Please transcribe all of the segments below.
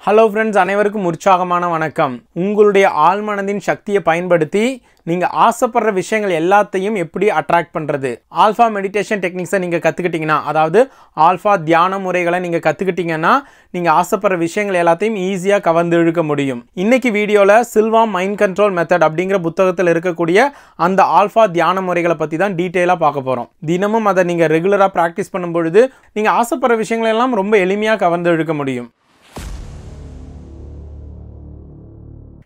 Hello friends, அனைவருக்கும் உற்சாகமான வணக்கம். உங்களுடைய ஆழ்மனதின் சக்தியை பயன்படுத்தி நீங்கள் ஆசைப்படுற விஷயங்கள் எல்லாத்தையும் எப்படி அட்ராக்ட் பண்ணுறது, ஆல்ஃபா மெடிடேஷன் டெக்னிக்ஸை நீங்கள் கற்றுக்கிட்டிங்கன்னா, அதாவது ஆல்ஃபா தியான முறைகளை நீங்கள் கற்றுக்கிட்டிங்கன்னா நீங்கள் ஆசைப்படுற விஷயங்கள் எல்லாத்தையும் ஈஸியாக கவர்ந்து இழுக்க முடியும். இன்றைக்கி வீடியோவில் சில்வாம் மைண்ட் கண்ட்ரோல் மெத்தட் அப்படிங்கிற புத்தகத்தில் இருக்கக்கூடிய அந்த ஆல்ஃபா தியான முறைகளை பற்றி தான் டீட்டெயிலாக பார்க்க போகிறோம். தினமும் அதை நீங்கள் ரெகுலராக ப்ராக்டிஸ் பண்ணும் பொழுது நீங்கள் ஆசைப்படுற விஷயங்களெல்லாம் ரொம்ப எளிமையாக கவர்ந்து இழுக்க முடியும்.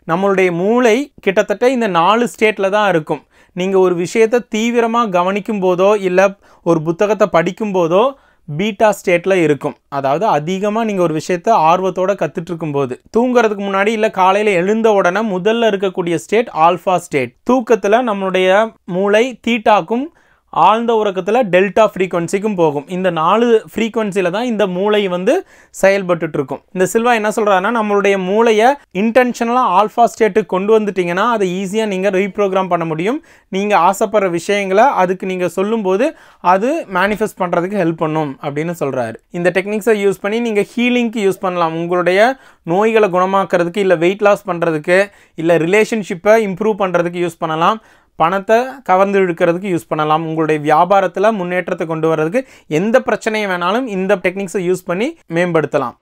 நம்மளுடைய மூளை கிட்டத்தட்ட இந்த 4 ஸ்டேட்டில் தான் இருக்கும். நீங்கள் ஒரு விஷயத்தை தீவிரமாக கவனிக்கும் போதோ இல்லை ஒரு புத்தகத்தை படிக்கும் போதோ பீட்டா ஸ்டேட்டில் இருக்கும். அதாவது அதிகமாக நீங்கள் ஒரு விஷயத்தை ஆர்வத்தோடு கற்றுட்ருக்கும் போது. தூங்குறதுக்கு முன்னாடி இல்லை காலையில் எழுந்த உடனே முதல்ல இருக்கக்கூடிய ஸ்டேட் ஆல்ஃபா ஸ்டேட். தூக்கத்தில் நம்மளுடைய மூளை தீட்டாக்கும் ஆழ்ந்த உறக்கத்தில் டெல்டா ஃப்ரீக்வன்சிக்கும் போகும். இந்த 4 ஃப்ரீக்வன்சியில் தான் இந்த மூளை செயல்பட்டு இருக்கும். இந்த சில்வா என்ன சொல்கிறாருன்னா, நம்மளுடைய மூளையை இன்டென்ஷனலாக ஆல்ஃபா ஸ்டேட்டுக்கு கொண்டு வந்துட்டிங்கன்னா அதை ஈஸியாக நீங்கள் ரீப்ரோக்ராம் பண்ண முடியும். நீங்கள் ஆசைப்படுற விஷயங்களை அதுக்கு நீங்கள் சொல்லும்போது அது மேனிஃபெஸ்ட் பண்ணுறதுக்கு ஹெல்ப் பண்ணும் அப்படின்னு சொல்கிறாரு. இந்த டெக்னிக்ஸை யூஸ் பண்ணி நீங்கள் ஹீலிங்க்கு யூஸ் பண்ணலாம். உங்களுடைய நோய்களை குணமாக்குறதுக்கு, இல்லை வெயிட் லாஸ் பண்ணுறதுக்கு, இல்லை ரிலேஷன்ஷிப்பை இம்ப்ரூவ் பண்ணுறதுக்கு யூஸ் பண்ணலாம். பணத்தை கவர்ந்து இழுக்கிறதுக்கு யூஸ் பண்ணலாம். உங்களுடைய வியாபாரத்தில் முன்னேற்றத்தை கொண்டு வர்றதுக்கு எந்த பிரச்சனையை வேணாலும் இந்த டெக்னிக்ஸை யூஸ் பண்ணி மேம்படுத்தலாம்.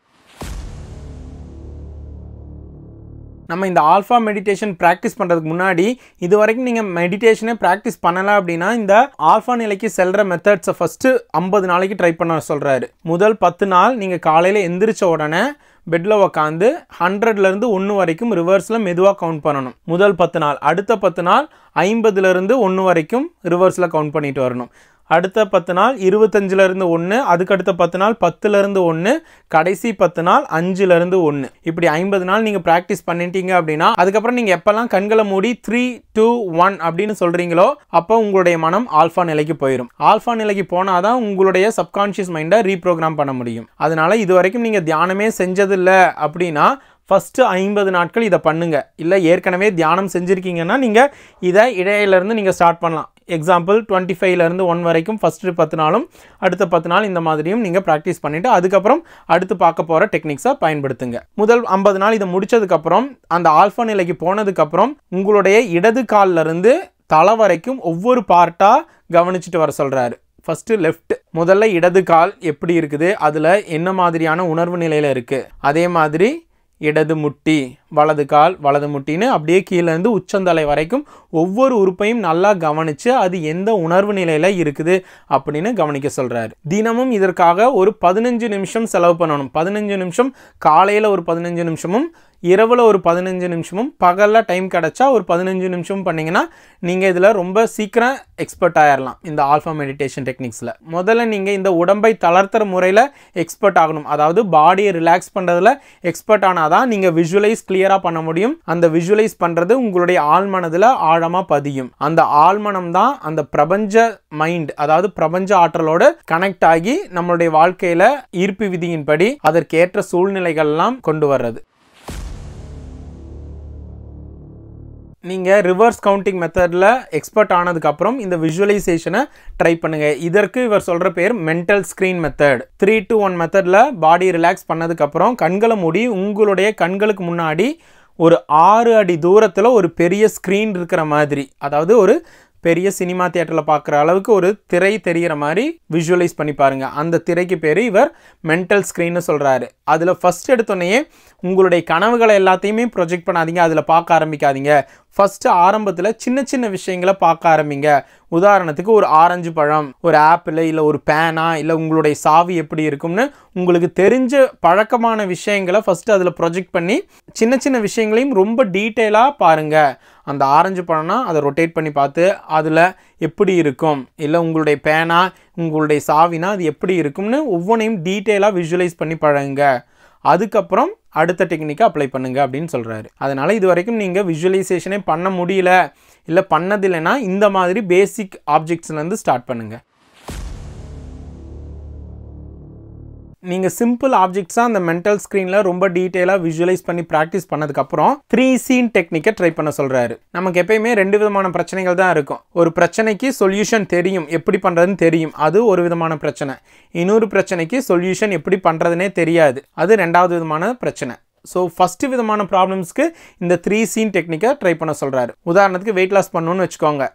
நம்ம இந்த ஆல்ஃபா மெடிடேஷன் ப்ராக்டிஸ் பண்ணுறதுக்கு முன்னாடி இது வரைக்கும் நீங்கள் மெடிடேஷனே ப்ராக்டிஸ் பண்ணலை அப்படின்னா இந்த ஆல்ஃபா நிலைக்கு செல்கிற மெத்தட்ஸை ஃபஸ்ட்டு 50 நாளைக்கு ட்ரை பண்ண சொல்கிறாரு. முதல் 10 நாள் நீங்கள் காலையில் எந்திரிச்ச உடனே பெட்டில் உக்காந்து 100லேருந்து 1 வரைக்கும் ரிவர்ஸில் மெதுவாக கவுண்ட் பண்ணணும். முதல் 10 நாள். அடுத்த 10 நாள் 50லேருந்து 1 வரைக்கும் ரிவர்ஸில் கவுண்ட் பண்ணிட்டு வரணும். அடுத்த 10 நாள் 25லேருந்து 1, அதுக்கடுத்த 10 நாள் 10லேருந்து 1, கடைசி 10 நாள் 5லேருந்து 1. இப்படி 50 நாள் நீங்கள் ப்ராக்டிஸ் பண்ணிட்டீங்க அப்படின்னா அதுக்கப்புறம் நீங்கள் எப்போல்லாம் கண்களை மூடி 3, 2, 1 அப்படின்னு சொல்கிறீங்களோ அப்போ உங்களுடைய மனம் ஆல்ஃபா நிலைக்கு போயிடும். ஆல்ஃபா நிலைக்கு போனால் தான் உங்களுடைய சப்கான்ஷியஸ் மைண்டை ரீப்ரோக்ராம் பண்ண முடியும். அதனால் இது வரைக்கும் நீங்கள் தியானமே செஞ்சதில்லை அப்படின்னா ஃபஸ்ட்டு 50 நாட்கள் இதை பண்ணுங்கள். இல்லை ஏற்கனவே தியானம் செஞ்சுருக்கீங்கன்னா நீங்கள் இதை இடையிலேருந்து நீங்கள் ஸ்டார்ட் பண்ணலாம். எக்ஸாம்பிள் 25லேருந்து 1 வரைக்கும் ஃபஸ்ட்டு 10 நாளும் அடுத்த 10 நாள் இந்த மாதிரியும் நீங்கள் ப்ராக்டிஸ் பண்ணிவிட்டு அதுக்கப்புறம் அடுத்து பார்க்க போகிற டெக்னிக்ஸை பயன்படுத்துங்க. முதல் 50 நாள் இதை முடித்ததுக்கப்புறம் அந்த ஆல்ஃபா நிலைக்கு போனதுக்கப்புறம் உங்களுடைய இடது காலிலிருந்து தலை வரைக்கும் ஒவ்வொரு பார்ட்டாக கவனிச்சுட்டு வர சொல்கிறாரு. First left. முதல்ல இடது கால் எப்படி இருக்குது, அதில் என்ன மாதிரியான உணர்வு நிலையில் இருக்குது. அதே மாதிரி இடது முட்டி, வலது கால், வலது முட்டின்னு அப்படியே கீழேருந்து உச்சந்தலை வரைக்கும் ஒவ்வொரு உறுப்பையும் நல்லா கவனித்து அது எந்த உணர்வு நிலையில் இருக்குது அப்படின்னு கவனிக்க சொல்கிறாரு. தினமும் இதற்காக ஒரு 15 நிமிஷம் செலவு பண்ணணும். 15 நிமிஷம் காலையில் ஒரு 15 நிமிஷமும் இரவில் ஒரு 15 நிமிஷமும் பகலில் டைம் கிடச்சா ஒரு 15 நிமிஷம் பண்ணிங்கன்னா நீங்கள் இதில் ரொம்ப சீக்கிரம் எக்ஸ்பர்ட் ஆகிடலாம். இந்த ஆல்ஃபா மெடிடேஷன் டெக்னிக்ஸில் முதல்ல நீங்கள் இந்த உடம்பை தளர்த்துற முறையில் எக்ஸ்பர்ட் ஆகணும். அதாவது பாடியை ரிலாக்ஸ் பண்ணுறதுல எக்ஸ்பர்ட் ஆனால் தான் நீங்கள் விஷுவலைஸ் கிளியராக பண்ண முடியும். அந்த விஷுவலைஸ் பண்ணுறது உங்களுடைய ஆழ்மனதில் ஆழமாக பதியும். அந்த ஆழ்மனம் தான் அந்த பிரபஞ்ச மைண்ட், அதாவது பிரபஞ்ச ஆற்றலோடு கனெக்ட் ஆகி நம்மளுடைய வாழ்க்கையில் ஈர்ப்பு விதியின்படி அதற்கேற்ற சூழ்நிலைகள்லாம் கொண்டு வர்றது. நீங்கள் ரிவர்ஸ் கவுண்டிங் மெத்தடில் எக்ஸ்பர்ட் ஆனதுக்கப்புறம் இந்த விஷுவலைசேஷனை ட்ரை பண்ணுங்கள். இதற்கு இவர் சொல்கிற பேர் மென்டல் ஸ்க்ரீன் மெத்தட். 3 to 1 மெத்தடில் பாடி ரிலாக்ஸ் பண்ணதுக்கப்புறம் கண்களை மூடி உங்களுடைய கண்களுக்கு முன்னாடி ஒரு 6 அடி தூரத்தில் ஒரு பெரிய ஸ்க்ரீன் இருக்கிற மாதிரி, அதாவது ஒரு பெரிய சினிமா தியேட்டரில் பார்க்குற அளவுக்கு ஒரு திரை தெரிகிற மாதிரி விஷுவலைஸ் பண்ணி பாருங்கள். அந்த திரைக்கு பேர் இவர் மென்டல் ஸ்க்ரீன்னு சொல்கிறாரு. அதில் ஃபஸ்ட் எடுத்தோடனே உங்களுடைய கனவுகளை எல்லாத்தையுமே ப்ரொஜெக்ட் பண்ணாதீங்க, அதில் பார்க்க ஆரம்பிக்காதீங்க. ஃபஸ்ட்டு ஆரம்பத்தில் சின்ன சின்ன விஷயங்களை பார்க்க ஆரம்பிங்க. உதாரணத்துக்கு ஒரு ஆரஞ்சு பழம், ஒரு ஆப்பிள், இல்லை ஒரு பேனா, இல்லை உங்களுடைய சாவி எப்படி இருக்கும்னு உங்களுக்கு தெரிஞ்ச பழக்கமான விஷயங்களை ஃபஸ்ட்டு அதில் ப்ரொஜெக்ட் பண்ணி சின்ன சின்ன விஷயங்களையும் ரொம்ப டீட்டெயிலாக பாருங்கள். அந்த ஆரஞ்சு பழம்னா அதை ரொட்டேட் பண்ணி பார்த்து அதில் எப்படி இருக்கும், இல்லை உங்களுடைய பேனா, உங்களுடைய சாவினா அது எப்படி இருக்கும்னு ஒவ்வொன்றையும் டீட்டெயிலாக விஷுவலைஸ் பண்ணி பழகுங்க. அதுக்கப்புறம் அடுத்த டெக்னிக்கை அப்ளை பண்ணுங்க அப்படின்னு சொல்கிறாரு. அதனால் இது வரைக்கும் நீங்கள் விஷுவலைசேஷனே பண்ண முடியல, இல்லை பண்ணதில்லைன்னா இந்த மாதிரி பேசிக் ஆப்ஜெக்ட்ஸ்லேருந்து ஸ்டார்ட் பண்ணுங்கள். நீங்கள் சிம்பிள் ஆப்ஜெக்ட்ஸாக அந்த மென்டல் ஸ்க்ரீனில் ரொம்ப டீட்டெயிலாக விஷுவலைஸ் பண்ணி ப்ராக்டிஸ் பண்ணதுக்கப்புறம் 3 scene டெக்னிக்கை ட்ரை பண்ண சொல்கிறாரு. நமக்கு எப்பயுமே 2 விதமான பிரச்சனைகள் தான் இருக்கும். ஒரு பிரச்சனைக்கு சொல்யூஷன் தெரியும், எப்படி பண்ணுறதுன்னு தெரியும், அது ஒரு விதமான பிரச்சனை. இன்னொரு பிரச்சனைக்கு சொல்யூஷன் எப்படி பண்ணுறதுனே தெரியாது, அது 2வது விதமான பிரச்சனை. ஸோ ஃபஸ்ட்டு விதமான ப்ராப்ளம்ஸ்க்கு இந்த 3 scene டெக்னிக்கை ட்ரை பண்ண சொல்கிறாரு. உதாரணத்துக்கு வெயிட் லாஸ் பண்ணணும்னு வச்சுக்கோங்க,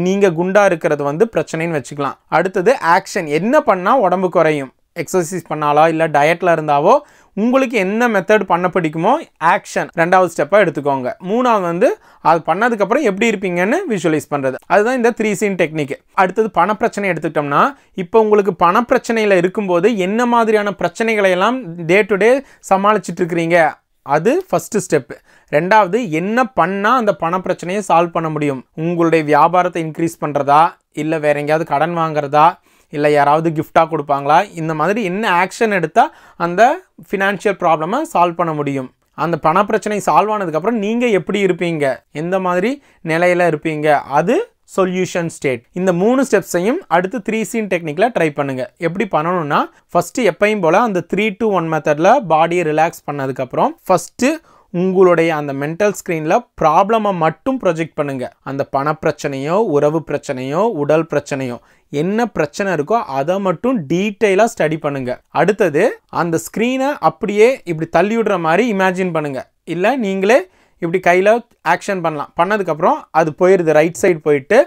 நீங்கள் குண்டாக இருக்கிறது வந்து பிரச்சனைன்னு வச்சுக்கலாம். அடுத்தது ஆக்ஷன், என்ன பண்ணால் உடம்பு குறையும், எக்ஸசைஸ் பண்ணாலோ இல்லை டயட்டில் இருந்தாவோ உங்களுக்கு என்ன மெத்தட் பண்ண பிடிக்குமோ ஆக்ஷன் ரெண்டாவது ஸ்டெப்பாக எடுத்துக்கோங்க. மூணாவது வந்து அது பண்ணதுக்கப்புறம் எப்படி இருப்பீங்கன்னு விஷுவலைஸ் பண்ணுறது, அதுதான் இந்த 3 scene டெக்னிக். அடுத்தது பணப்பிரச்சனை எடுத்துக்கிட்டோம்னா, இப்போ உங்களுக்கு பணப்பிரச்சனையில் இருக்கும்போது என்ன மாதிரியான பிரச்சனைகளை எல்லாம் டே டு டே சமாளிச்சுட்டு இருக்கிறீங்க, அது ஃபஸ்ட்டு ஸ்டெப்பு. ரெண்டாவது, என்ன பண்ணால் அந்த பணப்பிரச்சனையை சால்வ் பண்ண முடியும், உங்களுடைய வியாபாரத்தை இன்க்ரீஸ் பண்ணுறதா, இல்லை வேற எங்கேயாவது கடன் வாங்குறதா, இல்லை யாராவது கிஃப்டாக கொடுப்பாங்களா, இந்த மாதிரி என்ன ஆக்ஷன் எடுத்தால் அந்த ஃபினான்ஷியல் ப்ராப்ளமை சால்வ் பண்ண முடியும். அந்த பணப்பிரச்சனை சால்வ் ஆனதுக்கப்புறம் நீங்கள் எப்படி இருப்பீங்க, எந்த மாதிரி நிலையில் இருப்பீங்க, அது சொல்யூஷன் ஸ்டேட். இந்த 3 ஸ்டெப்ஸையும் அடுத்து 3 scene டெக்னிக்கில் ட்ரை பண்ணுங்கள். எப்படி பண்ணணும்னா, ஃபஸ்ட்டு எப்பயும் போல் அந்த 3 to 1 மெத்தடில் பாடியை ரிலாக்ஸ் பண்ணதுக்கப்புறம் ஃபஸ்ட்டு உங்களுடைய அந்த மென்டல் ஸ்க்ரீனில் ப்ராப்ளமை மட்டும் ப்ரொஜெக்ட் பண்ணுங்கள். அந்த பணப்பிரச்சனையோ உறவு பிரச்சனையோ உடல் பிரச்சனையோ என்ன பிரச்சனை இருக்கோ அதை மட்டும் டீட்டெயிலாக ஸ்டடி பண்ணுங்கள். அடுத்தது அந்த ஸ்க்ரீனை அப்படியே இப்படி தள்ளி விடுற மாதிரி இமேஜின் பண்ணுங்கள், இல்லை நீங்களே இப்படி கையில் ஆக்ஷன் பண்ணலாம். பண்ணதுக்கப்புறம் அது போயிடுது, ரைட் சைடு போயிட்டு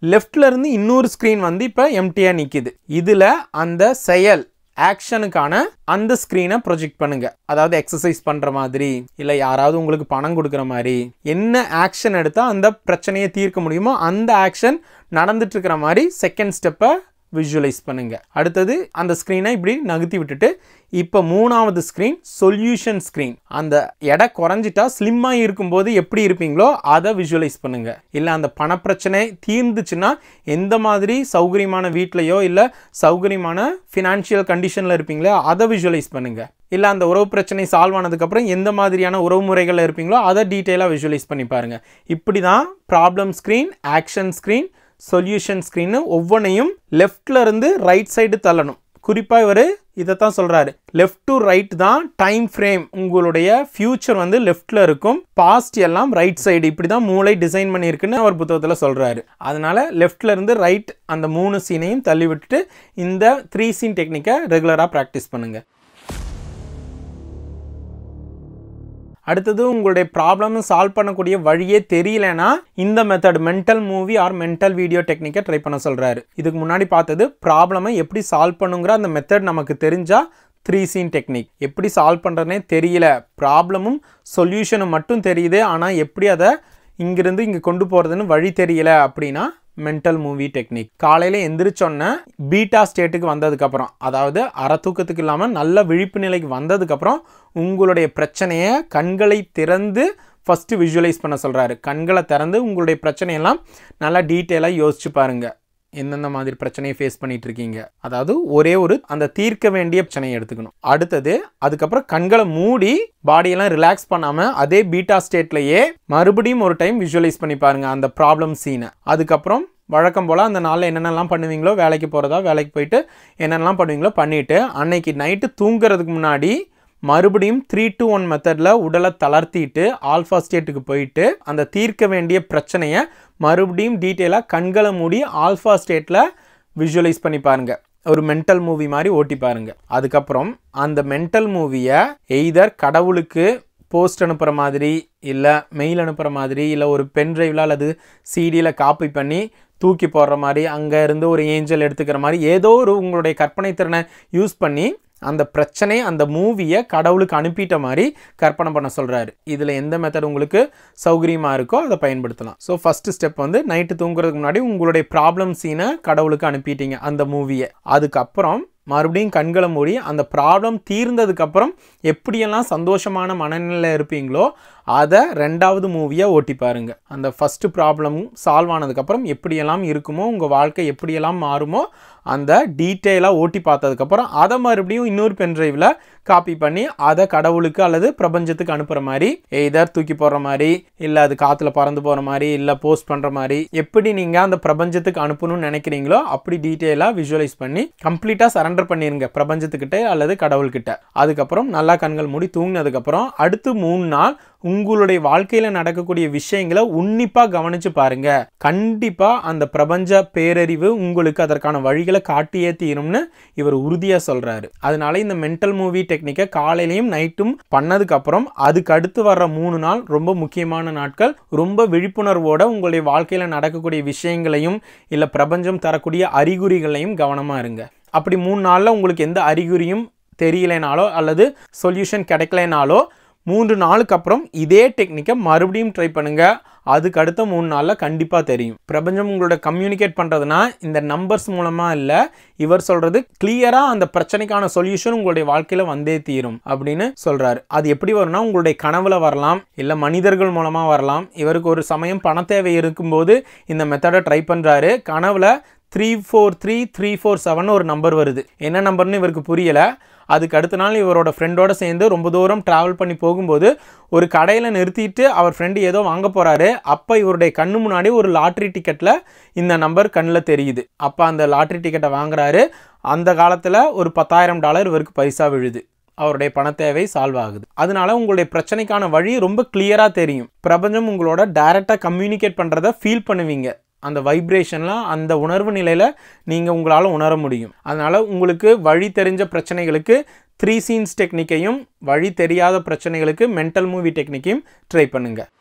லெஃப்ட்லேருந்து இன்னொரு ஸ்க்ரீன் வந்து இப்போ எம்டியாக நிற்கிது. இதில் அந்த செயல் ஆக்ஷனுக்கான அந்த ஸ்க்ரீனை ப்ரொஜெக்ட் பண்ணுங்க. அதாவது எக்ஸசைஸ் பண்ணுற மாதிரி, இல்லை யாராவது உங்களுக்கு பணம் கொடுக்குற மாதிரி, என்ன ஆக்ஷன் எடுத்தால் அந்த பிரச்சனையை தீர்க்க முடியுமோ அந்த ஆக்ஷன் நடந்துட்டு இருக்கிற மாதிரி செகண்ட் ஸ்டெப்பை விஷுவலைஸ் பண்ணுங்க. அடுத்தது அந்த ஸ்க்ரீனை இப்படி நகர்த்தி விட்டுட்டு இப்போ மூணாவது ஸ்க்ரீன் சொல்யூஷன் ஸ்க்ரீன். அந்த எடை குறைஞ்சிட்டா ஸ்லிம்மாக இருக்கும்போது எப்படி இருப்பீங்களோ அதை விஷுவலைஸ் பண்ணுங்க. இல்லை அந்த பணப்பிரச்சனை தீர்ந்துச்சுன்னா எந்த மாதிரி சௌகரியமான வீட்லையோ இல்லை சௌகரியமான ஃபினான்ஷியல் கண்டிஷனில் இருப்பீங்களோ அதை விஷுவலைஸ் பண்ணுங்க. இல்லை அந்த உறவு பிரச்சனை சால்வ் ஆனதுக்கப்புறம் எந்த மாதிரியான உறவு முறைகளில் இருப்பீங்களோ அதை டீட்டெயிலாக விஷுவலைஸ் பண்ணி பாருங்கள். இப்படி தான் problem screen, action screen, solution ஸ்க்ரீன்னு ஒவ்வொன்றையும் லெஃப்டில் இருந்து ரைட் சைடு தள்ளணும். குறிப்பாக இவர் இதைத்தான் சொல்கிறாரு, லெஃப்ட் டு ரைட் தான் டைம் ஃப்ரேம். உங்களுடைய ஃபியூச்சர் வந்து லெஃப்டில் இருக்கும், பாஸ்ட் எல்லாம் ரைட் சைடு. இப்படி தான் மூளை டிசைன் பண்ணியிருக்குன்னு அவர் புத்தகத்தில் சொல்கிறாரு. அதனால் லெஃப்டில் இருந்து ரைட் அந்த 3 சீனையும் தள்ளி விட்டுட்டு இந்த 3 scene டெக்னிக்கை ரெகுலராக ப்ராக்டிஸ் பண்ணுங்கள். அடுத்தது உங்களுடைய ப்ராப்ளம் சால்வ் பண்ணக்கூடிய வழியே தெரியலனா இந்த method mental movie or mental video டெக்னிக்கை ட்ரை பண்ண சொல்கிறாரு. இதுக்கு முன்னாடி பார்த்தது ப்ராப்ளமை எப்படி சால்வ் பண்ணுங்கிற அந்த மெத்தட் நமக்கு தெரிஞ்சால் 3 scene டெக்னிக். எப்படி சால்வ் பண்ணுறதுனே தெரியல, ப்ராப்ளமும் சொல்யூஷனும் மட்டும் தெரியுது, ஆனால் எப்படி அதை இங்கிருந்து இங்கே கொண்டு போகிறதுன்னு வழி தெரியல அப்படின்னா மென்டல் மூவி டெக்னிக். காலையில் எந்திரிச்சோன்ன பீட்டா ஸ்டேட்டுக்கு வந்ததுக்கப்புறம், அதாவது அறத்தூக்கத்துக்கு இல்லாமல் நல்ல விழிப்பு நிலைக்கு வந்ததுக்கப்புறம் உங்களுடைய பிரச்சனையை கண்களை திறந்து ஃபஸ்ட்டு விஷுவலைஸ் பண்ண சொல்கிறாரு. கண்களை திறந்து உங்களுடைய பிரச்சனையெல்லாம் நல்லா டீட்டெயிலாக யோசிச்சு பாருங்கள். எந்தெந்த மாதிரி பிரச்சனையை ஃபேஸ் பண்ணிட்டு இருக்கீங்க, அதாவது ஒரே ஒரு அந்த தீர்க்க வேண்டிய பிரச்சனையை எடுத்துக்கணும். அடுத்தது அதுக்கப்புறம் கண்களை மூடி பாடியெல்லாம் ரிலாக்ஸ் பண்ணாமல் அதே பீட்டா ஸ்டேட்லேயே மறுபடியும் ஒரு டைம் விஷுவலைஸ் பண்ணி பாருங்கள் அந்த ப்ராப்ளம் சீனை. அதுக்கப்புறம் வழக்கம் போல் அந்த நாளில் என்னென்னலாம் பண்ணுவீங்களோ, வேலைக்கு போகிறதா வேலைக்கு போயிட்டு என்னென்னலாம் பண்ணுவீங்களோ பண்ணிவிட்டு அன்னைக்கு நைட்டு தூங்குறதுக்கு முன்னாடி மறுபடியும் 3 to 1 மெத்தடில் உடலை தளர்த்திட்டு ஆல்ஃபா ஸ்டேட்டுக்கு போயிட்டு அந்த தீர்க்க வேண்டிய பிரச்சனையை மறுபடியும் டீட்டெயிலாக கண்களை மூடி ஆல்ஃபா ஸ்டேட்டில் விஷுவலைஸ் பண்ணி பாருங்கள். ஒரு மென்டல் மூவி மாதிரி ஓட்டி பாருங்கள். அதுக்கப்புறம் அந்த மென்டல் மூவியை எய்தர் கடவுளுக்கு போஸ்ட் அனுப்புகிற மாதிரி, இல்லை மெயில் அனுப்புகிற மாதிரி, இல்லை ஒரு பென் ட்ரைவில் அல்லது சிடியில் காப்பி பண்ணி தூக்கி போடுற மாதிரி, அங்கே இருந்து ஒரு ஏஞ்சல் எடுத்துக்கிற மாதிரி ஏதோ ஒரு உங்களுடைய கற்பனை திறனை யூஸ் பண்ணி அந்த பிரச்சனை அந்த மூவியை கடவுளுக்கு அனுப்பிட்ட மாதிரி கற்பனை பண்ண சொல்கிறாரு. இதில் எந்த மெத்தட் உங்களுக்கு சௌகரியமாக இருக்கோ அதை பயன்படுத்தலாம். ஸோ ஃபஸ்ட்டு ஸ்டெப் வந்து நைட்டு தூங்குறதுக்கு முன்னாடி உங்களுடைய ப்ராப்ளம் சீனை கடவுளுக்கு அனுப்பிட்டீங்க அந்த மூவியை. அதுக்கப்புறம் மறுபடியும் கண்களை மூடி அந்த ப்ராப்ளம் தீர்ந்ததுக்கப்புறம் எப்படியெல்லாம் சந்தோஷமான மனநிலையில் இருப்பீங்களோ அதை ரெண்டாவது மூவியாக ஓட்டி பாருங்கள். அந்த ஃபஸ்ட்டு ப்ராப்ளம் சால்வ் ஆனதுக்கப்புறம் எப்படியெல்லாம் இருக்குமோ, உங்கள் வாழ்க்கை எப்படியெல்லாம் மாறுமோ அந்த டீட்டெயிலாக ஓட்டி பார்த்ததுக்கப்புறம் அதை மறுபடியும் இன்னொரு பென்ட்ரைவில் காப்பி பண்ணி அதை கடவுளுக்கு அல்லது பிரபஞ்சத்துக்கு அனுப்புகிற மாதிரி, எய்தர் தூக்கி போடுற மாதிரி, இல்லை அது காற்றுல பறந்து போகிற மாதிரி, இல்லை போஸ்ட் பண்ணுற மாதிரி, எப்படி நீங்கள் அந்த பிரபஞ்சத்துக்கு அனுப்பணும்னு நினைக்கிறீங்களோ அப்படி டீட்டெயிலாக விஷுவலைஸ் பண்ணி கம்ப்ளீட்டாக சரண்டர் சரண்டர் பண்ணிருங்க பிரபஞ்சத்துக்கிட்ட அல்லது கடவுள்கிட்ட. அதுக்கப்புறம் நல்லா கண்கள் மூடி தூங்கினதுக்கப்புறம் அடுத்து 3 நாள் உங்களுடைய வாழ்க்கையில் நடக்கக்கூடிய விஷயங்களை உன்னிப்பாக கவனித்து பாருங்க. கண்டிப்பாக அந்த பிரபஞ்ச பேரறிவு உங்களுக்கு அதற்கான வழிகளை காட்டியே தீரும்னு இவர் உறுதியாக சொல்கிறாரு. அதனால இந்த மென்டல் மூவி டெக்னிக்கை காலையிலையும் நைட்டும் பண்ணதுக்கப்புறம் அதுக்கு அடுத்து வர்ற 3 நாள் ரொம்ப முக்கியமான நாட்கள். ரொம்ப விழிப்புணர்வோட உங்களுடைய வாழ்க்கையில் நடக்கக்கூடிய விஷயங்களையும் இல்லை பிரபஞ்சம் தரக்கூடிய அறிகுறிகளையும் கவனமாக இருங்க. அப்படி 3 நாளில் உங்களுக்கு எந்த அறிகுறியும் தெரியலைனாலோ அல்லது சொல்யூஷன் கிடைக்கலைனாலோ 3 நாளுக்கு அப்புறம் இதே டெக்னிக்கை மறுபடியும் ட்ரை பண்ணுங்க. அதுக்கு அடுத்த 3 நாளில் கண்டிப்பாக தெரியும். பிரபஞ்சம் உங்களோட கம்யூனிகேட் பண்ணுறதுனா இந்த நம்பர்ஸ் மூலமாக இல்லை, இவர் சொல்கிறது கிளியராக அந்த பிரச்சனைக்கான சொல்யூஷன் உங்களுடைய வாழ்க்கையில் வந்தே தீரும் அப்படின்னு சொல்கிறாரு. அது எப்படி வரும்னா உங்களுடைய கனவுல வரலாம், இல்லை மனிதர்கள் மூலமாக வரலாம். இவருக்கு ஒரு சமயம் பண தேவை இருக்கும்போது இந்த மெத்தடை ட்ரை பண்ணுறாரு. கனவுல 343347 ஒரு நம்பர் வருது. என்ன நம்பர்னு இவருக்கு புரியலை. அதுக்கு அடுத்த நாள் இவரோட ஃப்ரெண்டோட சேர்ந்து ரொம்ப தூரம் ட்ராவல் பண்ணி போகும்போது ஒரு கடையில் நிறுத்திட்டு அவர் ஃப்ரெண்டு ஏதோ வாங்க போகிறாரு. அப்போ இவருடைய கண்ணு முன்னாடி ஒரு லாட்ரி டிக்கெட்டில் இந்த நம்பர் கண்ணில் தெரியுது. அப்போ அந்த லாட்ரி டிக்கெட்டை வாங்குறாரு. அந்த காலத்தில் ஒரு $10,000 இவருக்கு பைசா விழுது. அவருடைய பண தேவை சால்வ் ஆகுது. அதனால உங்களுடைய பிரச்சனைக்கான வழி ரொம்ப கிளியராக தெரியும். பிரபஞ்சம் உங்களோட டைரெக்டாக கம்யூனிகேட் பண்ணுறதை ஃபீல் பண்ணுவீங்க. அந்த வைப்ரேஷன்லாம் அந்த உணர்வு நிலையில் நீங்கள் உங்களால் உணர முடியும். அதனால் உங்களுக்கு வழி தெரிஞ்ச பிரச்சனைகளுக்கு 3 சீன்ஸ் டெக்னிக்கையும், வழி தெரியாத பிரச்சனைகளுக்கு மென்டல் மூவி டெக்னிக்கையும் ட்ரை பண்ணுங்கள்.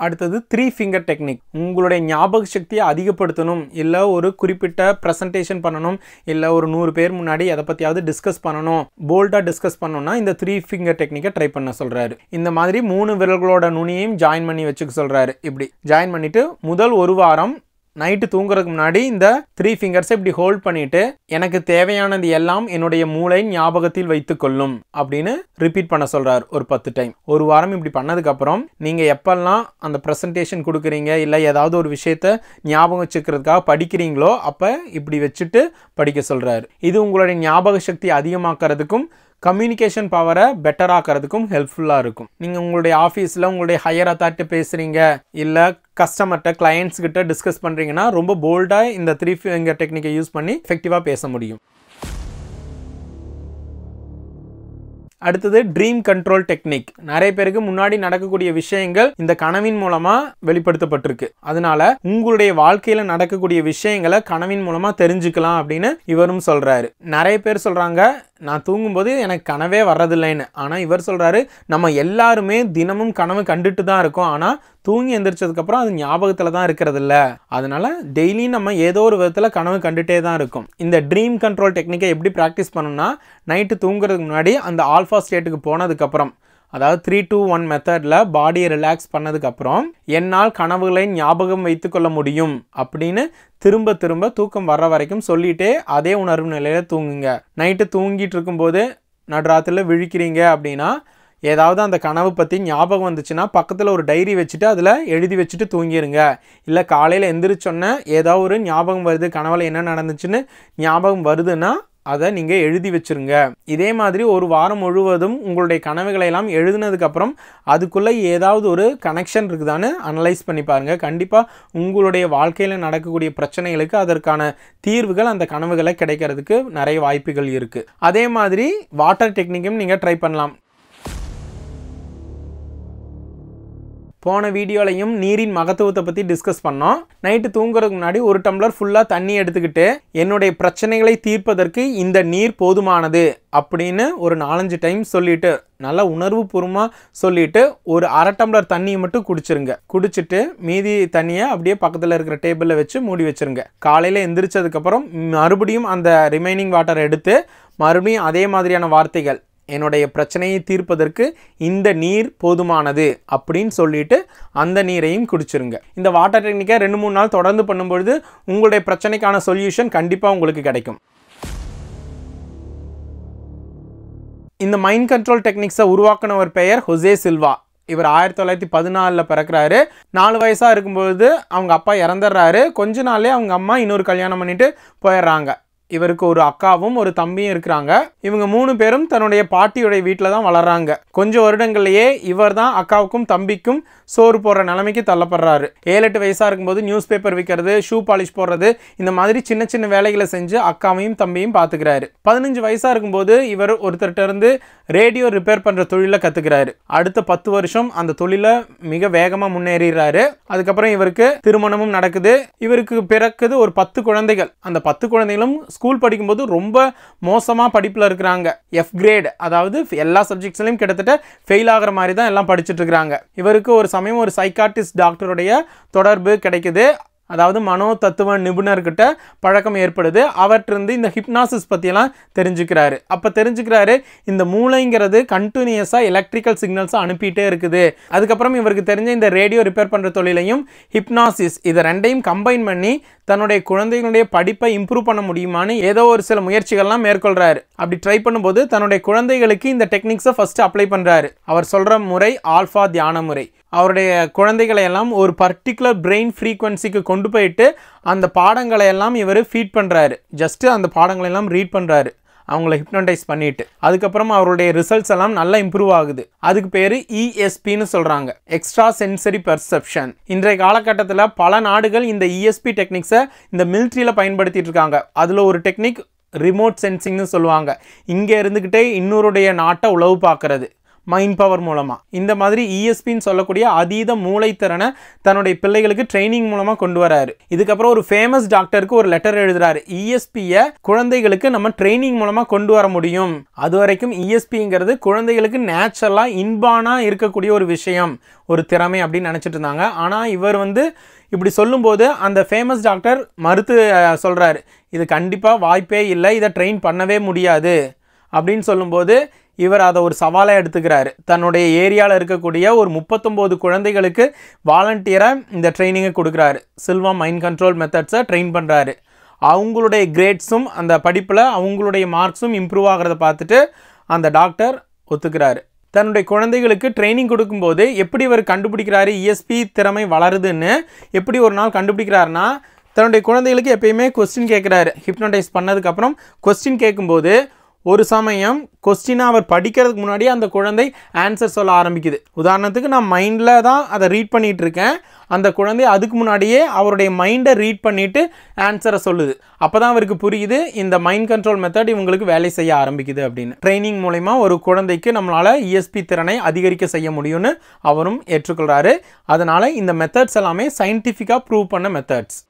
அடுத்தது 3 ஃபிங்கர் டெக்னிக். உங்களுடைய ஞாபக சக்தியை அதிகப்படுத்தணும், இல்லை ஒரு குறிப்பிட்ட ப்ரெசன்டேஷன் பண்ணணும், இல்லை ஒரு 100 பேர் முன்னாடி எதை பற்றியாவது டிஸ்கஸ் பண்ணணும், போல்டாக டிஸ்கஸ் பண்ணணும்னா இந்த 3 ஃபிங்கர் டெக்னிக்கை ட்ரை பண்ண சொல்கிறாரு. இந்த மாதிரி 3 விரல்களோட நுனியையும் ஜாயின் பண்ணி வச்சுக்க சொல்கிறாரு. இப்படி ஜாயின் பண்ணிவிட்டு முதல் 1 வாரம் நைட்டு தூங்குறதுக்கு முன்னாடி இந்த 3 ஃபிங்கர்ஸை இப்படி ஹோல்ட் பண்ணிட்டு எனக்கு தேவையானது எல்லாம் என்னுடைய மூளை ஞாபகத்தில் வைத்து கொள்ளும் அப்படின்னு ரிப்பீட் பண்ண சொல்றாரு ஒரு 10 டைம். 1 வாரம் இப்படி பண்ணதுக்கப்புறம் நீங்கள் எப்பெல்லாம் அந்த ப்ரெசன்டேஷன் கொடுக்குறீங்க இல்லை ஏதாவது ஒரு விஷயத்த ஞாபகம் வச்சுக்கிறதுக்காக படிக்கிறீங்களோ அப்போ இப்படி வச்சுட்டு படிக்க சொல்கிறாரு. இது உங்களுடைய ஞாபக சக்தி அதிகமாக்கிறதுக்கும் கம்யூனிகேஷன் பவரை பெட்டர் ஆக்கிறதுக்கும் ஹெல்ப்ஃபுல்லாக இருக்கும். நீங்கள் உங்களுடைய ஆஃபீஸில் உங்களுடைய ஹையர் அத்தாரிட்டி பேசுகிறீங்க, இல்லை கஸ்டமர்கிட்ட கிளையண்ட்ஸ் கிட்ட டிஸ்கஸ் பண்ணுறீங்கன்னா ரொம்ப போல்டாக இந்த 3 ஃபிங்கர் டெக்னிக்கை யூஸ் பண்ணி எஃபெக்டிவாக பேச முடியும். அடுத்தது ட்ரீம் கண்ட்ரோல் டெக்னிக். நிறைய பேருக்கு முன்னாடி நடக்கக்கூடிய விஷயங்கள் இந்த கனவின் மூலமா வெளிப்படுத்தப்பட்டிருக்கு. அதனால உங்களுடைய வாழ்க்கையில நடக்கக்கூடிய விஷயங்களை கனவின் மூலமா தெரிஞ்சுக்கலாம் அப்படின்னு இவரும் சொல்றாரு. நிறைய பேர் சொல்றாங்க நான் தூங்கும்போது எனக்கு கனவே வர்றதில்லைன்னு. ஆனால் இவர் சொல்கிறாரு நம்ம எல்லாருமே தினமும் கனவு கண்டுட்டு தான் இருக்கோம், ஆனால் தூங்கி எந்திரிச்சதுக்கப்புறம் அது ஞாபகத்தில் தான் இருக்கிறது இல்லை. அதனால டெய்லியும் நம்ம ஏதோ ஒரு விதத்தில் கனவு கண்டுகிட்டே தான் இருக்கும். இந்த ட்ரீம் கண்ட்ரோல் டெக்னிக்கை எப்படி ப்ராக்டிஸ் பண்ணணும்னா நைட்டு தூங்குறதுக்கு முன்னாடி அந்த ஆல்ஃபா ஸ்டேட்டுக்கு போனதுக்கப்புறம், அதாவது 3-2-1 மெத்தடில் பாடியை ரிலாக்ஸ் பண்ணதுக்கப்புறம் என்னால் கனவுகளை ஞாபகம் வைத்து கொள்ள முடியும் அப்படின்னு திரும்ப திரும்ப தூக்கம் வர்ற வரைக்கும் சொல்லிகிட்டே அதே உணர்வு நிலையில் தூங்குங்க. நைட்டு தூங்கிட்டு இருக்கும்போது நடுராத்திரில் விழிக்கிறீங்க அப்படின்னா ஏதாவது அந்த கனவு பற்றி ஞாபகம் வந்துச்சுன்னா பக்கத்தில் ஒரு டைரி வச்சுட்டு அதில் எழுதி வச்சுட்டு தூங்கிடுங்க. இல்லை காலையில் எந்திரிச்சோன்னே ஏதாவது ஒரு ஞாபகம் வருது, கனவில் என்ன நடந்துச்சுன்னு ஞாபகம் வருதுன்னா அதை நீங்கள் எழுதி வச்சுருங்க. இதே மாதிரி 1 வாரம் முழுவதும் உங்களுடைய கனவுகளை எல்லாம் எழுதுனதுக்கப்புறம் அதுக்குள்ளே ஏதாவது ஒரு கனெக்ஷன் இருக்குதான்னு அனலைஸ் பண்ணி பாருங்கள். கண்டிப்பாக உங்களுடைய வாழ்க்கையில் நடக்கக்கூடிய பிரச்சனைகளுக்கு அதற்கான தீர்வுகள் அந்த கனவுகளை கிடைக்கிறதுக்கு நிறைய வாய்ப்புகள் இருக்குது. அதே மாதிரி வாட்டர் டெக்னிக்கும் நீங்கள் ட்ரை பண்ணலாம். போன வீடியோலையும் நீரின் மகத்துவத்தை பற்றி டிஸ்கஸ் பண்ணோம். நைட்டு தூங்குறதுக்கு முன்னாடி 1 டம்ளர் ஃபுல்லாக தண்ணி எடுத்துக்கிட்டு என்னுடைய பிரச்சனைகளை தீர்ப்பதற்கு இந்த நீர் போதுமானது அப்படின்னு ஒரு 4-5 டைம் சொல்லிட்டு நல்லா உணர்வு பூர்வமாக சொல்லிட்டு ஒரு 1/2 டம்ளர் தண்ணியை மட்டும் குடிச்சிருங்க. குடிச்சிட்டு மீதி தண்ணியை அப்படியே பக்கத்தில் இருக்கிற டேபிளில் வச்சு மூடி வச்சுருங்க. காலையில் எந்திரிச்சதுக்கப்புறம் மறுபடியும் அந்த ரிமைனிங் வாட்டரை எடுத்து மறுபடியும் அதே மாதிரியான வார்த்தைகள் என்னுடைய பிரச்சனையை தீர்ப்பதற்கு இந்த நீர் போதுமானது அப்படின்னு சொல்லிட்டு அந்த நீரையும் குடிச்சிருங்க. இந்த வாட்டர் டெக்னிக்கை 2-3 நாள் தொடர்ந்து பண்ணும்பொழுது உங்களுடைய பிரச்சனைக்கான சொல்யூஷன் கண்டிப்பாக உங்களுக்கு கிடைக்கும். இந்த மைண்ட் கண்ட்ரோல் டெக்னிக்ஸை உருவாக்குனவர் பெயர் ஹொசே சில்வா. இவர் 1914 பிறக்கிறாரு. 4 வயசாக இருக்கும்போது அவங்க அப்பா இறந்துடுறாரு. கொஞ்ச நாள்லேயே அவங்க அம்மா இன்னொரு கல்யாணம் பண்ணிட்டு போயிடுறாங்க. இவருக்கு ஒரு அக்காவும் ஒரு தம்பியும் இருக்கிறாங்க. இவங்க 3 பேரும் தன்னுடைய பாட்டியோட வீட்டில் தான் வளர்றாங்க. கொஞ்சம் வருடங்கள்லேயே இவர் தான் அக்காவுக்கும் தம்பிக்கும் சோறு போடுற நிலைமைக்கு தள்ளப்படுறாரு. 7-8 வயசாக இருக்கும்போது நியூஸ் பேப்பர் விற்கிறது, ஷூ பாலிஷ் போடுறது, இந்த மாதிரி சின்ன சின்ன வேலைகளை செஞ்சு அக்காவையும் தம்பியும் பார்த்துக்கிறாரு. 15 வயசாக இருக்கும்போது இவர் ஒருத்தர்கிட்ட இருந்து ரேடியோ ரிப்பேர் பண்ணுற தொழிலை கற்றுக்கிறாரு. அடுத்த 10 வருஷம் அந்த தொழிலை மிக வேகமாக முன்னேறாரு. அதுக்கப்புறம் இவருக்கு திருமணமும் நடக்குது. இவருக்கு பிறக்குது ஒரு 10 குழந்தைகள். அந்த 10 குழந்தைகளும் ஸ்கூல் படிக்கும்போது ரொம்ப மோசமாக படிப்பில் இருக்கிறாங்க. F கிரேட், அதாவது எல்லா சப்ஜெக்ட்ஸ்லையும் கிட்டத்தட்ட ஃபெயில் ஆகிற மாதிரி தான் எல்லாம் படிச்சுட்டு இருக்கிறாங்க. இவருக்கு ஒரு சமயம் ஒரு சைக்காட்ரிஸ்ட் டாக்டருடைய தொடர்பு கிடைக்குது. அதாவது மனோ தத்துவ நிபுணர்கிட்ட பழக்கம் ஏற்படுது. அவற்றிருந்து இந்த ஹிப்னாசிஸ் பற்றியெல்லாம் தெரிஞ்சுக்கிறாரு. அப்போ தெரிஞ்சுக்கிறாரு இந்த மூளைங்கிறது கண்டினியூஸாக எலக்ட்ரிக்கல் சிக்னல்ஸை அனுப்பிட்டே இருக்குது. அதுக்கப்புறம் இவருக்கு தெரிஞ்ச இந்த ரேடியோ ரிப்பேர் பண்ணுற தொழிலையும் ஹிப்னாசிஸ் இதை ரெண்டையும் கம்பைன் பண்ணி தன்னுடைய குழந்தைகளுடைய படிப்பை இம்ப்ரூவ் பண்ண முடியுமான்னு ஏதோ ஒரு சில முயற்சிகள்லாம் மேற்கொள்கிறாரு. அப்படி ட்ரை பண்ணும்போது தன்னுடைய குழந்தைகளுக்கு இந்த டெக்னிக்ஸை ஃபஸ்ட்டு அப்ளை பண்ணுறாரு. அவர் சொல்கிற முறை ஆல்ஃபா தியான முறை. அவருடைய குழந்தைகளை எல்லாம் ஒரு பர்டிகுலர் பிரெயின் ஃப்ரீக்வன்சிக்கு கொண்டு போயிட்டு அந்த பாடங்களை எல்லாம் இவர் ஃபீட் பண்ணுறாரு. ஜஸ்ட்டு அந்த பாடங்களை எல்லாம் ரீட் பண்ணுறாரு, அவங்கள ஹிப்னோடைஸ் பண்ணிட்டு. அதுக்கப்புறம் அவருடைய ரிசல்ட்ஸ் எல்லாம் நல்லா இம்ப்ரூவ் ஆகுது. அதுக்கு பேர் ESPன்னு சொல்கிறாங்க, எக்ஸ்ட்ரா சென்சரி பெர்செப்ஷன். இன்றைய காலகட்டத்தில் பல நாடுகள் இந்த ESP டெக்னிக்ஸை இந்த மிலிட்ரியில் பயன்படுத்திட்டு இருக்காங்க. அதில் ஒரு டெக்னிக் ரிமோட் சென்சிங்னு சொல்லுவாங்க. இங்கே இருந்துக்கிட்டே இன்னொருடைய நாட்டை உளவு பார்க்கறது மைண்ட் பவர் மூலமாக. இந்த மாதிரி ESPன்னு சொல்லக்கூடிய அதீத மூளைத்திறனை தன்னுடைய பிள்ளைகளுக்கு ட்ரைனிங் மூலமாக கொண்டு வராரு. இதுக்கப்புறம் ஒரு ஃபேமஸ் டாக்டருக்கு ஒரு லெட்டர் எழுதுறாரு. ESPயை குழந்தைகளுக்கு நம்ம ட்ரைனிங் மூலமாக கொண்டு வர முடியும். அது வரைக்கும் ESPங்கிறது குழந்தைகளுக்கு நேச்சுரலாக இன்பானாக இருக்கக்கூடிய ஒரு விஷயம், ஒரு திறமை அப்படின்னு நினச்சிட்டு இருந்தாங்க. ஆனால் இவர் இப்படி சொல்லும்போது அந்த ஃபேமஸ் டாக்டர் மறுத்து சொல்கிறாரு, இது கண்டிப்பாக வாய்ப்பே இல்லை, இதை ட்ரெயின் பண்ணவே முடியாது அப்படின்னு சொல்லும்போது இவர் அதை ஒரு சவாலாக எடுத்துக்கிறாரு. தன்னுடைய ஏரியாவில் இருக்கக்கூடிய ஒரு 39 குழந்தைகளுக்கு வாலண்டியராக இந்த ட்ரைனிங்கை கொடுக்குறாரு. சில்வா மைண்ட் கண்ட்ரோல் மெத்தட்ஸை ட்ரெயின் பண்ணுறாரு. அவங்களுடைய கிரேட்ஸும் அந்த படிப்பில் அவங்களுடைய மார்க்ஸும் இம்ப்ரூவ் ஆகிறத பார்த்துட்டு அந்த டாக்டர் ஒத்துக்கிறாரு. தன்னுடைய குழந்தைகளுக்கு ட்ரைனிங் கொடுக்கும்போது எப்படி இவர் கண்டுபிடிக்கிறாரு ESP திறமை வளருதுன்னு எப்படி ஒரு நாள் கண்டுபிடிக்கிறாருன்னா, தன்னுடைய குழந்தைகளுக்கு எப்பயுமே கொஸ்டின் கேட்குறாரு. ஹிப்னோடைஸ் பண்ணதுக்கப்புறம் கொஸ்டின் கேட்கும்போது ஒரு சமயம் கொஸ்டினை அவர் படிக்கிறதுக்கு முன்னாடி அந்த குழந்தை ஆன்சர் சொல்ல ஆரம்பிக்குது. உதாரணத்துக்கு நான் மைண்டில் தான் அதை ரீட் பண்ணிகிட்டு இருக்கேன், அந்த குழந்தை அதுக்கு முன்னாடியே அவருடைய மைண்டை ரீட் பண்ணிவிட்டு ஆன்சரை சொல்லுது. அப்போ தான் அவருக்கு புரியுது இந்த மைண்ட் கண்ட்ரோல் மெத்தட் இவங்களுக்கு வேலை செய்ய ஆரம்பிக்குது அப்படின்னு. ட்ரைனிங் மூலமா ஒரு குழந்தைக்கு நம்மளால் ESP திறனை அதிகரிக்க செய்ய முடியும்னு அவரும் ஏற்றுக்கொள்கிறாரு. அதனால் இந்த மெத்தட்ஸ் எல்லாமே சயின்டிஃபிக்காக ப்ரூவ் பண்ண மெத்தட்ஸ்.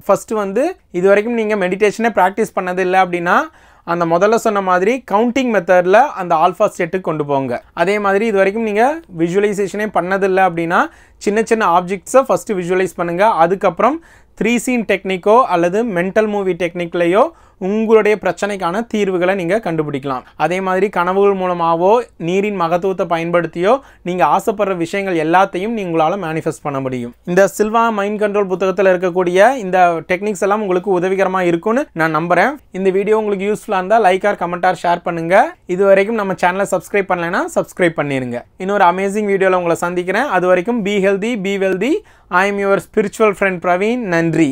ஃபஸ்ட்டு இது வரைக்கும் நீங்கள் மெடிடேஷனை ப்ராக்டிஸ் பண்ணதில்லை அப்படின்னா அந்த முதல்ல சொன்ன மாதிரி கவுண்டிங் மெத்தடில் அந்த ஆல்ஃபா ஸ்டேட்டுக்கு கொண்டு போங்க. அதே மாதிரி இது வரைக்கும் நீங்கள் விஷுவலைசேஷனே பண்ணதில்லை அப்படின்னா சின்ன சின்ன ஆப்ஜெக்ட்ஸை ஃபஸ்ட்டு விஷுவலைஸ் பண்ணுங்கள். அதுக்கப்புறம் 3 சீன் டெக்னிக்கோ அல்லது மென்டல் மூவி டெக்னிக்லையோ உங்களுடைய பிரச்சனைக்கான தீர்வுகளை நீங்கள் கண்டுபிடிக்கலாம். அதே மாதிரி கனவுகள் மூலமாகவோ நீரின் மகத்துவத்தை பயன்படுத்தியோ நீங்கள் ஆசைப்படுற விஷயங்கள் எல்லாத்தையும் உங்களால் மேனிஃபெஸ்ட் பண்ண முடியும். இந்த சில்வா மைண்ட் கண்ட்ரோல் புத்தகத்தில் இருக்கக்கூடிய இந்த டெக்னிக்ஸ் எல்லாம் உங்களுக்கு உதவிகரமாக இருக்கும்னு நான் நம்புகிறேன். இந்த வீடியோ உங்களுக்கு யூஸ்ஃபுல்லாக இருந்தால் like or comment or share பண்ணுங்கள். இது வரைக்கும் நம்ம சேனலை சப்ஸ்கிரைப் பண்ணலைன்னா சப்ஸ்கிரைப் பண்ணிடுங்க. இன்னொரு அமேசிங் வீடியோவில் உங்களை சந்திக்கிறேன். அது வரைக்கும் be healthy, be wealthy. I am your spiritual friend Praveen. நன்றி.